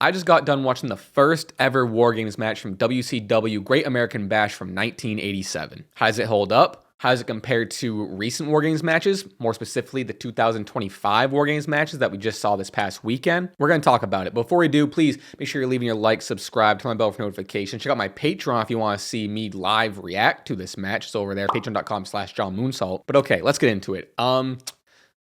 I just got done watching the first ever WarGames match from WCW Great American Bash from 1987. How does it hold up? How does it compare to recent WarGames matches, more specifically the 2025 WarGames matches that we just saw this past weekend? We're going to talk about it. Before we do, please make sure you're leaving your like, subscribe, turn on the bell for notifications. Check out my Patreon if you want to see me live react to this match. It's over there, patreon.com/JohnMoonsault. But okay, let's get into it.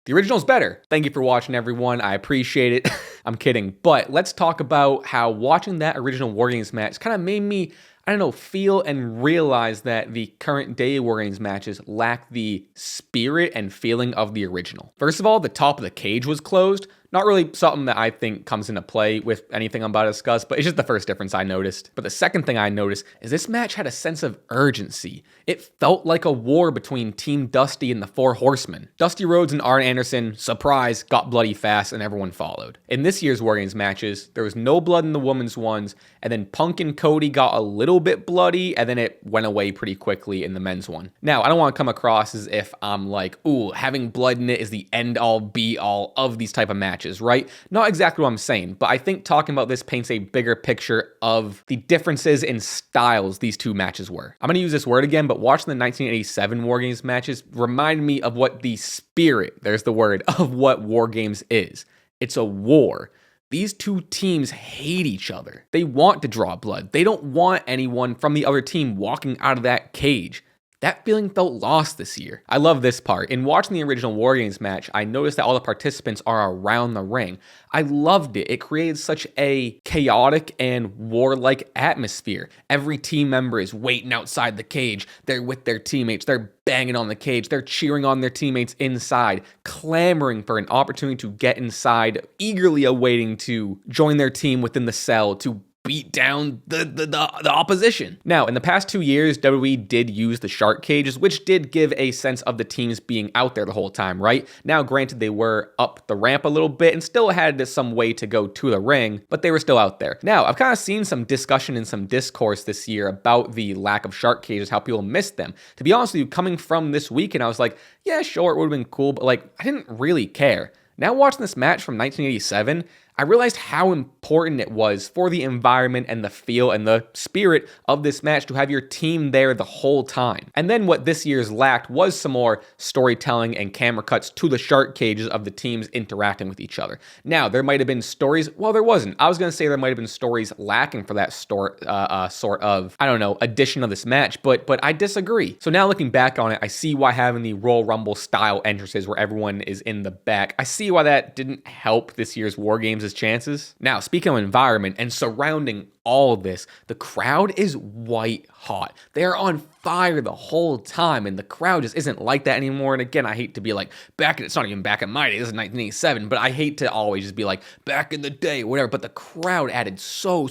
The original's better. Thank you for watching, everyone. I appreciate it. I'm kidding. But let's talk about how watching that original WarGames match kind of made me, I don't know, feel and realize that the current day WarGames matches lack the spirit and feeling of the original. First of all, the top of the cage was closed. Not really something that I think comes into play with anything I'm about to discuss, but it's just the first difference I noticed. But the second thing I noticed is this match had a sense of urgency. It felt like a war between Team Dusty and the Four Horsemen. Dusty Rhodes and Arn Anderson, surprise, got bloody fast and everyone followed. In this year's WarGames matches, there was no blood in the women's ones, and then Punk and Cody got a little bit bloody, and then it went away pretty quickly in the men's one. Now, I don't want to come across as if I'm like, ooh, having blood in it is the end-all, be-all of these type of matches. Right? Not exactly what I'm saying, but I think talking about this paints a bigger picture of the differences in styles these two matches were. I'm going to use this word again, but watching the 1987 WarGames matches reminded me of what the spirit, there's the word, of what WarGames is. It's a war. These two teams hate each other. They want to draw blood. They don't want anyone from the other team walking out of that cage. That feeling felt lost this year. I love this part. In watching the original WarGames match, I noticed that all the participants are around the ring. I loved it. It created such a chaotic and warlike atmosphere. Every team member is waiting outside the cage. They're with their teammates. They're banging on the cage. They're cheering on their teammates inside, clamoring for an opportunity to get inside, eagerly awaiting to join their team within the cell, to beat down the opposition. Now, in the past 2 years, WWE did use the shark cages, which did give a sense of the teams being out there the whole time, right? Now, granted, they were up the ramp a little bit and still had some way to go to the ring, but they were still out there. Now, I've kind of seen some discussion and some discourse this year about the lack of shark cages, how people missed them. To be honest with you, coming from this weekend, I was like, yeah, sure, it would have been cool, but like, I didn't really care. Now, watching this match from 1987, I realized how important it was for the environment and the feel and the spirit of this match to have your team there the whole time. And then what this year's lacked was some more storytelling and camera cuts to the shark cages of the teams interacting with each other. Now, there might have been stories, well, there wasn't. I was going to say there might have been stories lacking for that sort of, I don't know, addition of this match, but I disagree. So now looking back on it, I see why having the Royal Rumble style entrances where everyone is in the back, I see why that didn't help this year's WarGames' chances. Now, speaking of environment and surrounding all of this, the crowd is white hot. They're on fire the whole time, and the crowd just isn't like that anymore. And again, I hate to be like, it's not even back in my day, this is 1987, but I hate to always just be like, back in the day, whatever, but the crowd added so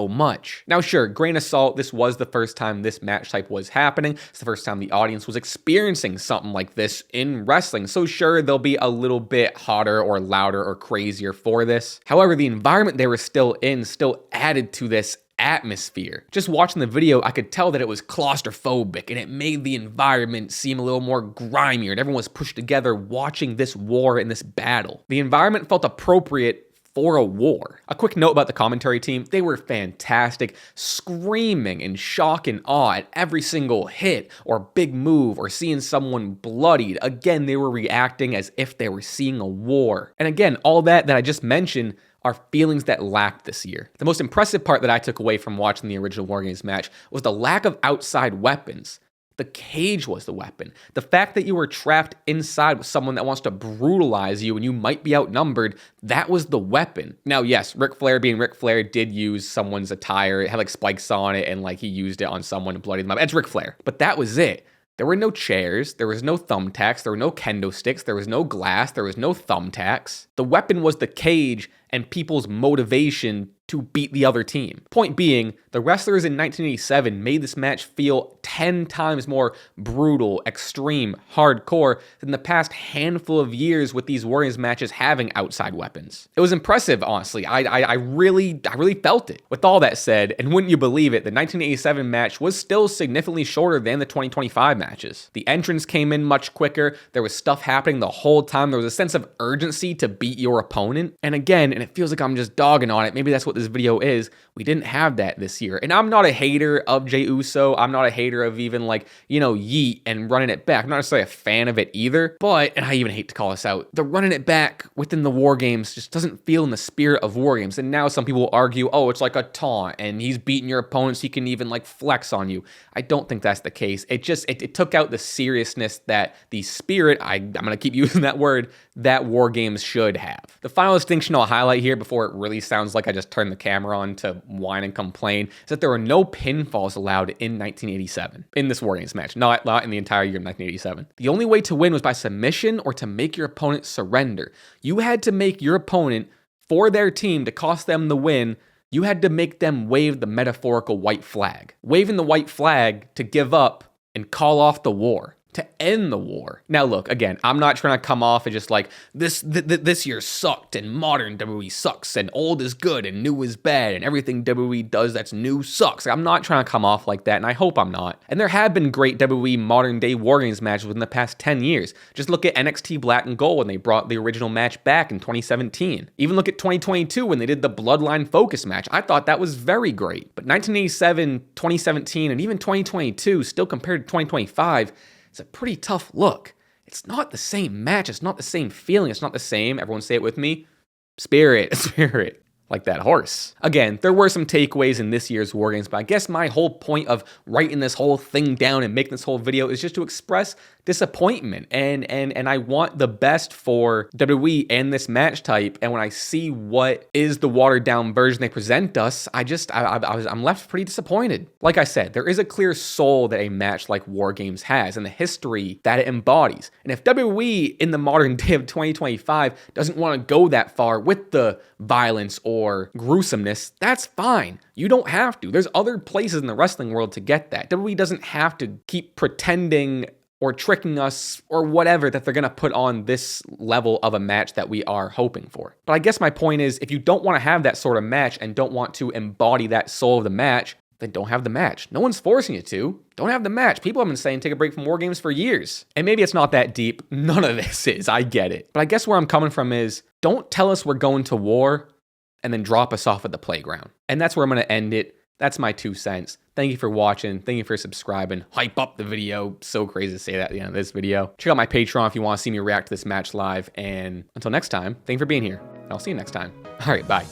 much. Now, sure, grain of salt, this was the first time this match type was happening. It's the first time the audience was experiencing something like this in wrestling. So sure, they'll be a little bit hotter or louder or crazier for this. However, the environment they were still in still added to this atmosphere. Just watching the video, I could tell that it was claustrophobic, and it made the environment seem a little more grimier, and everyone was pushed together watching this war and this battle. The environment felt appropriate for a war. A quick note about the commentary team, they were fantastic, screaming in shock and awe at every single hit or big move or seeing someone bloodied. Again, they were reacting as if they were seeing a war. And again, all that I just mentioned are feelings that lacked this year. The most impressive part that I took away from watching the original WarGames match was the lack of outside weapons. The cage was the weapon. The fact that you were trapped inside with someone that wants to brutalize you and you might be outnumbered, that was the weapon. Now, yes, Ric Flair being Ric Flair did use someone's attire. It had like spikes on it and like he used it on someone to bloody them up. That's Ric Flair. But that was it. There were no chairs, there was no thumbtacks, there were no kendo sticks, there was no glass, there was no thumbtacks. The weapon was the cage and people's motivation to beat the other team. Point being, the wrestlers in 1987 made this match feel 10 times more brutal, extreme, hardcore than the past handful of years with these WarGames matches having outside weapons. It was impressive, honestly. I really felt it. With all that said, and wouldn't you believe it, the 1987 match was still significantly shorter than the 2025 matches. The entrance came in much quicker, there was stuff happening the whole time, there was a sense of urgency to beat your opponent. And again, and it feels like I'm just dogging on it, maybe that's what this video is, we didn't have that this year. And I'm not a hater of Jey Uso, I'm not a hater of even like, Yeet and running it back. I'm not necessarily a fan of it either, but, and I even hate to call this out, the running it back within the WarGames just doesn't feel in the spirit of WarGames. And now some people will argue, oh, it's like a taunt and he's beating your opponents, he can even like flex on you. I don't think that's the case. It took out the seriousness that the spirit, I'm gonna keep using that word, that WarGames should have. The final distinction I'll highlight here before it really sounds like I just turned the camera on to whine and complain is that there were no pinfalls allowed in 1987 in this WarGames match, not in the entire year of 1987. The only way to win was by submission or to make your opponent surrender. You had to make your opponent, for their team to cost them the win, you had to make them wave the metaphorical white flag. Waving the white flag to give up and call off the war, to end the war. Now look, again, I'm not trying to come off as just like, this year sucked and modern WWE sucks and old is good and new is bad and everything WWE does that's new sucks. I'm not trying to come off like that, and I hope I'm not. And there have been great WWE modern day WarGames matches within the past 10 years. Just look at NXT Black and Gold when they brought the original match back in 2017. Even look at 2022 when they did the Bloodline Focus match. I thought that was very great. But 1987, 2017, and even 2022, still compared to 2025, it's a pretty tough look. It's not the same match. It's not the same feeling. It's not the same, everyone say it with me, spirit, like that horse. Again, there were some takeaways in this year's WarGames, but I guess my whole point of writing this whole thing down and making this whole video is just to express disappointment. And I want the best for WWE and this match type. And when I see what is the watered down version they present us, I'm left pretty disappointed. Like I said, there is a clear soul that a match like WarGames has and the history that it embodies. And if WWE in the modern day of 2025 doesn't want to go that far with the violence or gruesomeness, that's fine. You don't have to. There's other places in the wrestling world to get that. WWE doesn't have to keep pretending or tricking us or whatever that they're gonna put on this level of a match that we are hoping for. But I guess my point is, if you don't wanna have that sort of match and don't want to embody that soul of the match, then don't have the match. No one's forcing you to. Don't have the match. People have been saying take a break from WarGames for years. And maybe it's not that deep. None of this is, I get it. But I guess where I'm coming from is, don't tell us we're going to war and then drop us off at the playground. And that's where I'm gonna end it. That's my 2 cents. Thank you for watching. Thank you for subscribing. Hype up the video. So crazy to say that at the end of this video. Check out my Patreon if you want to see me react to this match live. And until next time, thank you for being here. I'll see you next time. All right, bye.